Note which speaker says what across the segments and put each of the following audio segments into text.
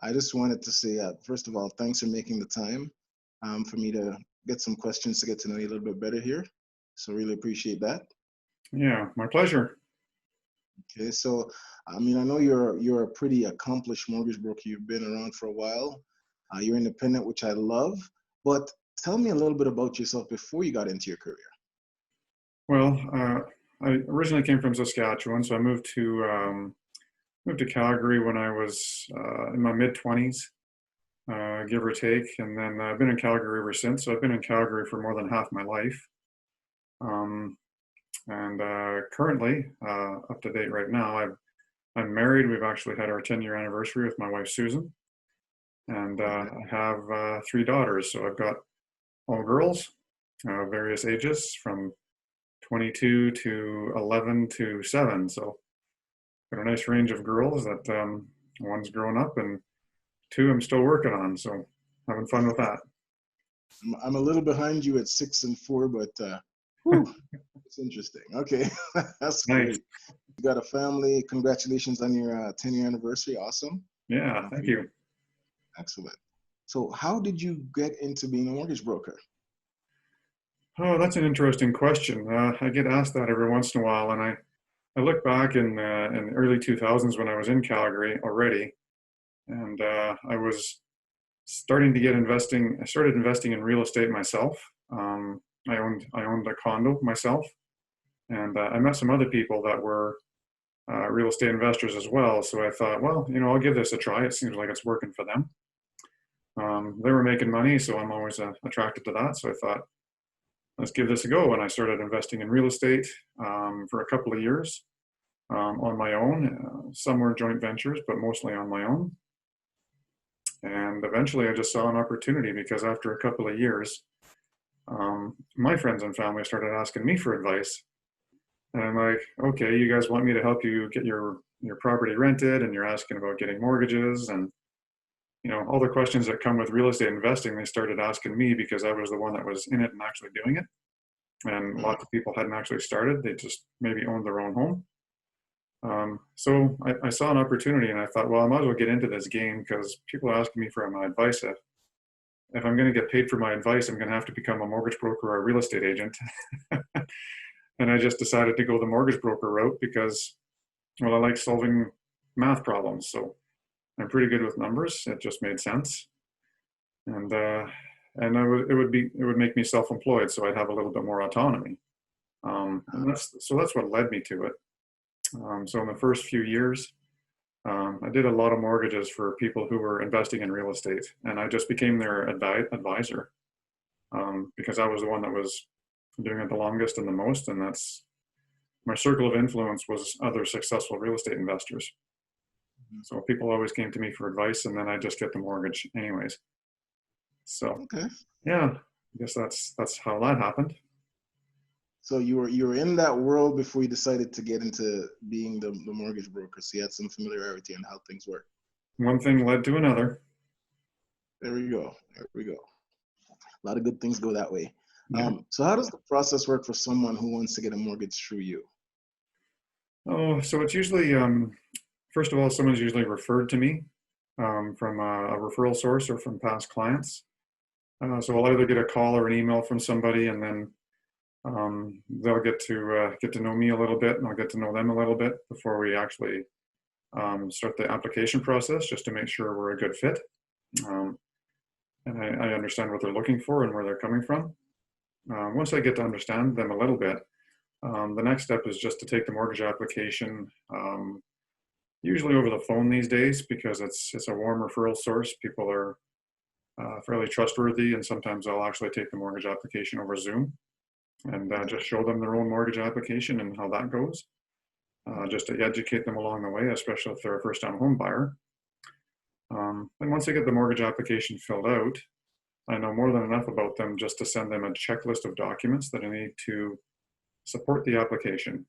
Speaker 1: I just wanted to say, first of all, thanks for making the time for me to get some questions to get to know you a little bit better here. So really appreciate that.
Speaker 2: Yeah, my pleasure.
Speaker 1: Okay, so I mean, I know you're a pretty accomplished mortgage broker. You've been around for a while. You're independent, which I love. But tell me a little bit about yourself before you got into your career.
Speaker 2: Well, I originally came from Saskatchewan, so I moved to Calgary when I was in my mid-20s, give or take, and then I've been in Calgary ever since. So I've been in Calgary for more than half my life, um, and currently, up to date right now, I'm married. We've actually had our 10-year anniversary with my wife Susan, and I
Speaker 1: Okay.
Speaker 2: have 3 daughters. So I've got all girls, various ages from 22 to 11 to 7. So got a nice range of girls that one's grown up and 2 I'm still working on. So having fun with that.
Speaker 1: I'm a little behind you at 6 and 4, but whew, it's interesting. Okay, that's
Speaker 2: Nice.
Speaker 1: great. You got a family. Congratulations on your 10-year anniversary. Awesome.
Speaker 2: Yeah, thank
Speaker 1: Really
Speaker 2: you.
Speaker 1: excellent. So, how did you get into being a mortgage broker?
Speaker 2: Oh, that's an interesting question. I get asked that every once in a while, and I look back in the early 2000s when I was in Calgary already, and I was starting to get investing. I started investing in real estate myself. I owned a condo myself, and I met some other people that were real estate investors as well. So I thought, well, I'll give this a try. It seems like it's working for them. They were making money, so I'm always attracted to that. So I thought, let's give this a go. And I started investing in real estate for a couple of years on my own. Some were joint ventures, but mostly on my own. And eventually I just saw an opportunity because after a couple of years, my friends and family started asking me for advice. And I'm like, okay, you guys want me to help you get your property rented, and you're asking about getting mortgages and all the questions that come with real estate investing. They started asking me because I was the one that was in it and actually doing it. And
Speaker 1: Mm,
Speaker 2: lots of people hadn't actually started. They just maybe owned their own home. So I saw an opportunity and I thought, well, I might as well get into this game because people are asking me for my advice. If I'm going to get paid for my advice, I'm going to have to become a mortgage broker or a real estate agent. And I just decided to go the mortgage broker route because, well, I like solving math problems. So I'm pretty good with numbers. It just made sense. And it would make me self-employed, so I'd have a little bit more autonomy. And that's what led me to it. So in the first few years, I did a lot of mortgages for people who were investing in real estate, and I just became their advisor because I was the one that was doing it the longest and the most, and that's my circle of influence was other successful real estate investors.
Speaker 1: mhm.
Speaker 2: So people always came to me for advice, and then I just get the mortgage anyways. So
Speaker 1: Okay.
Speaker 2: yeah, I guess that's how that happened.
Speaker 1: So you were in that world before you decided to get into being the mortgage broker. So you had some familiarity on how things work.
Speaker 2: One thing led to another.
Speaker 1: There we go. There we go. A lot of good things go that way.
Speaker 2: Yeah.
Speaker 1: So how does the process work for someone who wants to get a mortgage through you?
Speaker 2: Oh, so it's usually first of all, someone's usually referred to me from a referral source or from past clients. So I'll either get a call or an email from somebody, and then they'll get to know me a little bit, and I'll get to know them a little bit before we actually start the application process, just to make sure we're a good fit. Um, and I understand what they're looking for and where they're coming from. Once I get to understand them a little bit, the next step is just to take the mortgage application, usually over the phone these days because it's a warm referral source. People are fairly trustworthy, and sometimes I'll actually take the mortgage application over Zoom and just show them their own mortgage application and how that goes, just to educate them along the way, especially if they're a first-time home buyer. And once I get the mortgage application filled out, I know more than enough about them just to send them a checklist of documents that I need to support the application.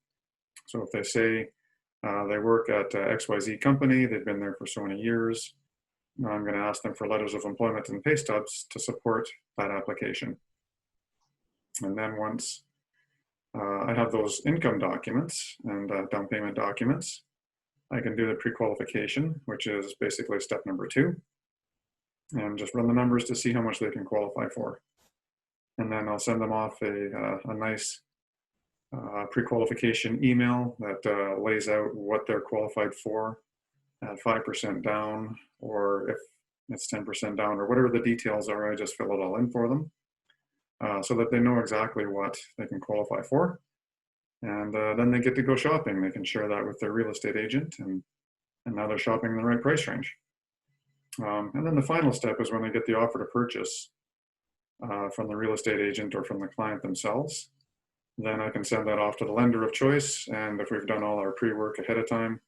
Speaker 2: So if they say they work at XYZ company, they've been there for so many years, I'm going to ask them for letters of employment and pay stubs to support that application. And then once I have those income documents and down payment documents, I can do the pre-qualification, which is basically step number 2, and just run the numbers to see how much they can qualify for. And then I'll send them off a nice pre-qualification email that lays out what they're qualified for at 5% down, or if it's 10% down, or whatever the details are. I just fill it all in for them so that they know exactly what they can qualify for. And then they get to go shopping. They can share that with their real estate agent, and now they're shopping in the right price range. And then the final step is when they get the offer to purchase from the real estate agent or from the client themselves. Then I can send that off to the lender of choice. And if we've done all our pre-work ahead of time,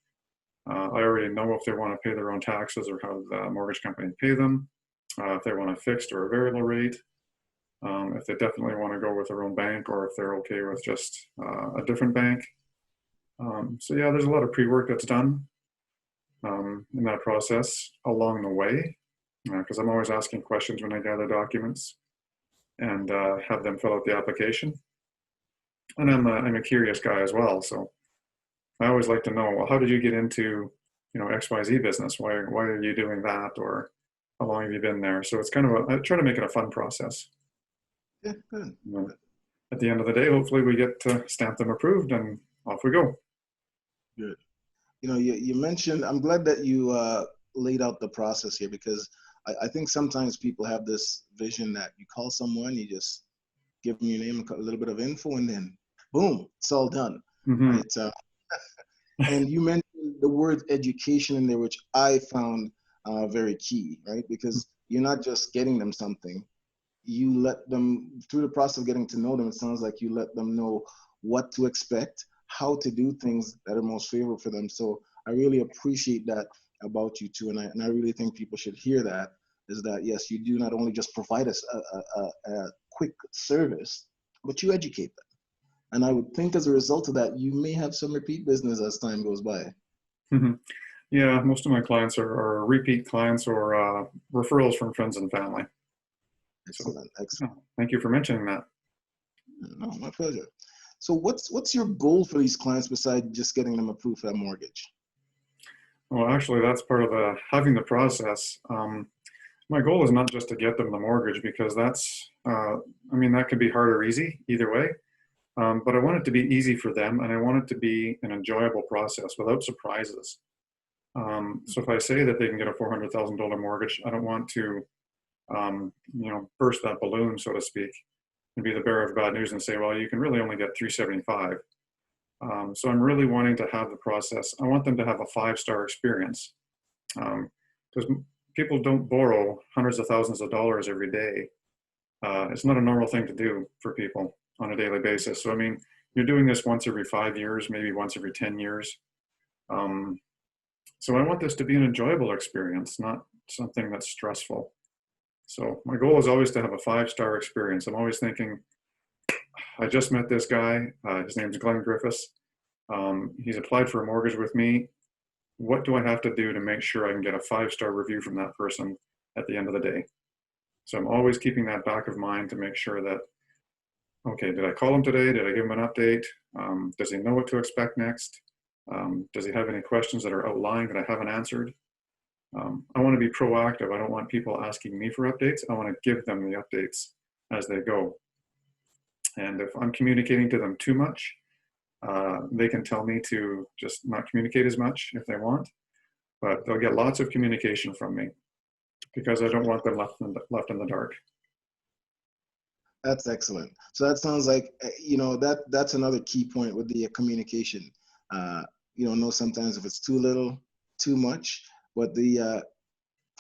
Speaker 2: I already know if they want to pay their own taxes or how the mortgage company pay them, if they want a fixed or a variable rate, if they definitely want to go with their own bank, or if they're okay with just a different bank. So yeah, there's a lot of pre-work that's done in that process along the way, because I'm always asking questions when I gather documents and have them fill out the application. And I'm a curious guy as well, so I always like to know, well, how did you get into, XYZ business? Why are you doing that? Or how long have you been there? So it's kind of I try to make it a fun process.
Speaker 1: Yeah, good.
Speaker 2: At the end of the day, hopefully we get to stamp them approved and off we go.
Speaker 1: Good. You mentioned, I'm glad that you laid out the process here, because I think sometimes people have this vision that you call someone, you just give them your name, a little bit of info, and then boom, it's all done.
Speaker 2: Mm-hmm.
Speaker 1: Right? And you mentioned the word education in there, which I found very key, right? Because you're not just getting them something, you let them, through the process of getting to know them, it sounds like you let them know what to expect, how to do things that are most favorable for them. So I really appreciate that about you too. And I really think people should hear that, is that, yes, you do not only just provide us a quick service, but you educate them. And I would think as a result of that, you may have some repeat business as time goes by.
Speaker 2: Mm-hmm. Yeah, most of my clients are repeat clients or referrals from friends and family.
Speaker 1: Excellent,
Speaker 2: So,
Speaker 1: excellent.
Speaker 2: thank you for mentioning that.
Speaker 1: No, my pleasure. So what's your goal for these clients besides just getting them approved for that mortgage?
Speaker 2: Well, actually, that's part of having the process. My goal is not just to get them the mortgage, because that's, that could be hard or easy either way. But I want it to be easy for them, and I want it to be an enjoyable process without surprises. So if I say that they can get a $400,000 mortgage, I don't want to, burst that balloon, so to speak, and be the bearer of bad news and say, well, you can really only get 375. So I'm really wanting to have the process. I want them to have a 5-star experience, because people don't borrow hundreds of thousands of dollars every day. It's not a normal thing to do for people on a daily basis. So, you're doing this once every 5 years, maybe once every 10 years. So I want this to be an enjoyable experience, not something that's stressful. So my goal is always to have a 5-star experience. I'm always thinking, I just met this guy. His name's Glen Griffiths. He's applied for a mortgage with me. What do I have to do to make sure I can get a 5-star review from that person at the end of the day? So I'm always keeping that back of mind to make sure that, okay, did I call him today? Did I give him an update? Does he know what to expect next? Does he have any questions that are outlined that I haven't answered? I want to be proactive. I don't want people asking me for updates. I want to give them the updates as they go. And if I'm communicating to them too much, they can tell me to just not communicate as much if they want, but they'll get lots of communication from me, because I don't want them left in the dark.
Speaker 1: That's excellent. So that sounds like, that's another key point with the communication. Know sometimes if it's too little, too much, but for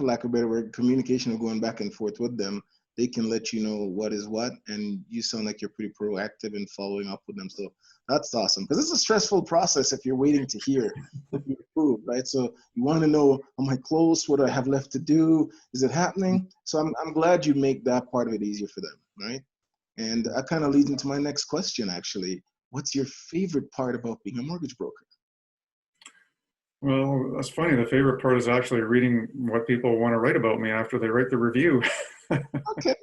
Speaker 1: lack of a better word, communication of going back and forth with them, they can let you know what is what, and you sound like you're pretty proactive in following up with them. So that's awesome, because it's a stressful process if you're waiting to hear if you're approved, right? So you want to know, am I close? What do I have left to do? Is it happening? So I'm glad you make that part of it easier for them, right? And that kind of leads into my next question, actually. What's your favorite part about being a mortgage broker?
Speaker 2: Well, that's funny. The favorite part is actually reading what people want to write about me after they write the review.
Speaker 1: Okay.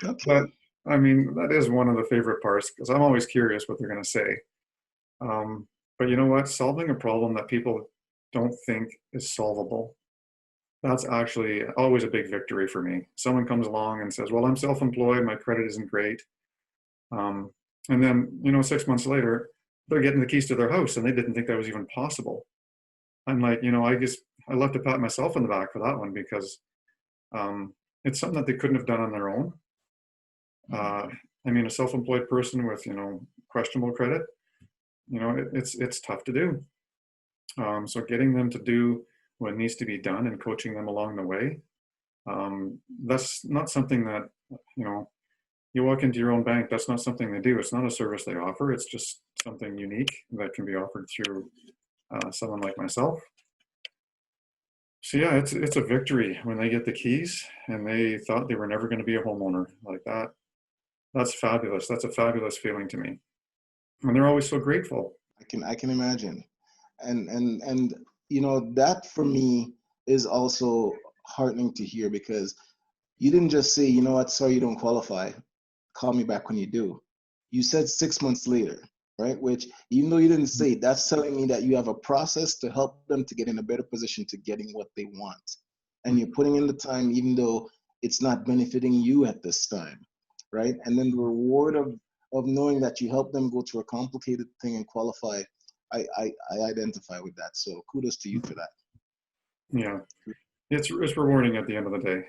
Speaker 2: But that is one of the favorite parts, because I'm always curious what they're going to say. But you know what? Solving a problem that people don't think is solvable, that's actually always a big victory for me. Someone comes along and says, well, I'm self-employed, my credit isn't great. Um, and then, 6 months later, they're getting the keys to their house and they didn't think that was even possible. I'm like, I love to pat myself on the back for that one because it's something that they couldn't have done on their own. A self-employed person with, questionable credit, it's tough to do. So getting them to do what needs to be done and coaching them along the way, that's not something that, you walk into your own bank, that's not something they do. It's not a service they offer. It's just something unique that can be offered through someone like myself. So yeah, it's a victory when they get the keys and they thought they were never going to be a homeowner like that. That's fabulous. That's a fabulous feeling to me. And they're always so grateful.
Speaker 1: I can imagine. And that for me is also heartening to hear, because you didn't just say, you know what, sorry, you don't qualify, call me back when you do. You said 6 months later, right? Which, even though you didn't say it, that's telling me that you have a process to help them to get in a better position to getting what they want. And you're putting in the time, even though it's not benefiting you at this time, right? And then the reward of knowing that you help them go through a complicated thing and qualify, I identify with that. So kudos to you for that.
Speaker 2: Yeah, it's rewarding at the end of the day.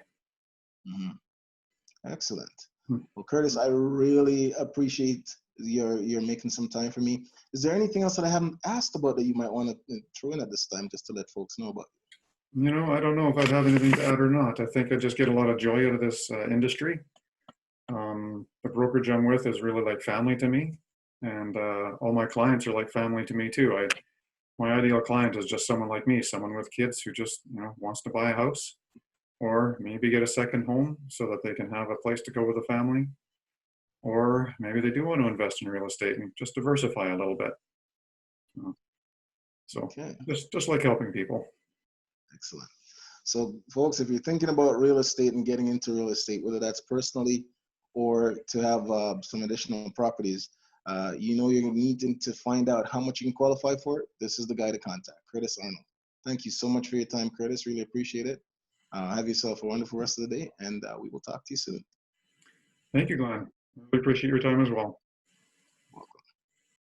Speaker 1: Mm-hmm. Excellent.
Speaker 2: Hmm.
Speaker 1: Well, Curtis, I really appreciate your making some time for me. Is there anything else that I haven't asked about that you might want to throw in at this time, just to let folks know about?
Speaker 2: I don't know if I'd have anything to add or not. I think I just get a lot of joy out of this industry. The brokerage I'm with is really like family to me, and all my clients are like family to me too. My ideal client is just someone like me, someone with kids who just wants to buy a house or maybe get a second home so that they can have a place to go with the family, or maybe they do want to invest in real estate and just diversify a little bit. So
Speaker 1: Okay.
Speaker 2: just like helping people.
Speaker 1: Excellent. So, folks, if you're thinking about real estate and getting into real estate, whether that's personally or to have some additional properties, you're needing to find out how much you can qualify for it. This is the guy to contact, Curtis Arnold. Thank you so much for your time, Curtis. Really appreciate it. Have yourself a wonderful rest of the day, and we will talk to you soon.
Speaker 2: Thank you, Glenn. We appreciate your time as well.